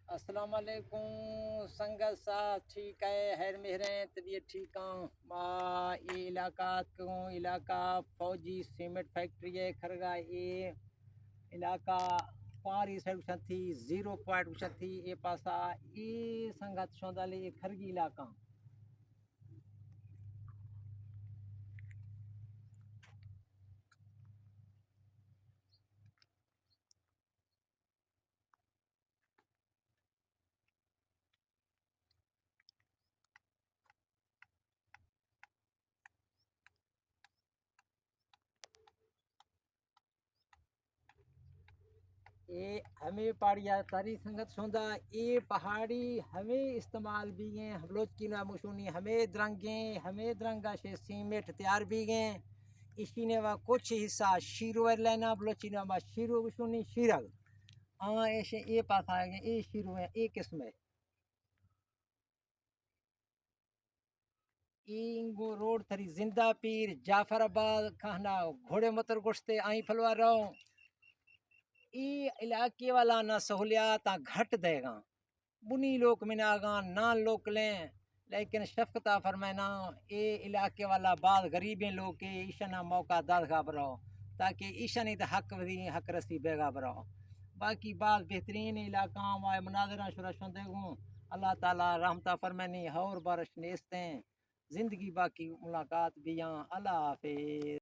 السلام علیکم سنگت صاحب ٹھیک ہے خیر مہریں طبیعت ٹھیک ہوں یہ علاقہ علاقہ فوجی سیمنٹ فیکٹری ہے کھرگا یہ علاقہ پاری سائڈ وچھا تھی 0 پوائنٹ وچھا تھی یہ پاسا یہ سنگت شوندالے یہ کھرگی علاقہ یہ ہمیں پہاڑی تاری سنگت شوندا یہ پہاڑی ہمیں استعمال بھی ہیں بلوچ کی ناموشونی ہمیں درنگیں ہمیں درنگا سے سیمنٹ تیار بھی گئے اسی نے وہ کچھ حصہ شیرو لینا بلوچی نامہ شیرو وشونی شیرگ ایسے یہ پاس آئے گئے یہ شیرو ہے یہ قسم ہے اینگو روڈ تھری زندہ پیر جعفر آباد کہنا گھوڑے متر گشتے آئیں پھلوا رہو ای علاقے والا نہ سہولیات گھٹ دے گا بنی لوگ میں ناگاں نہ لوگ لیں لیکن شفقتہ فرمائنا اے علاقے والا بعض غریبیں لوگ کے ایشنا موقع داد گا براؤ تاکہ ایشنی تو حق ودی حق رسی بے گا براؤ باقی بعض بہترین علاقہ وائے مناظرہ شورا شندے گوں اللہ تعالیٰ رحمتہ فرمانی اور بارش نیستیں زندگی باقی ملاقات بیاں اللہ حافظ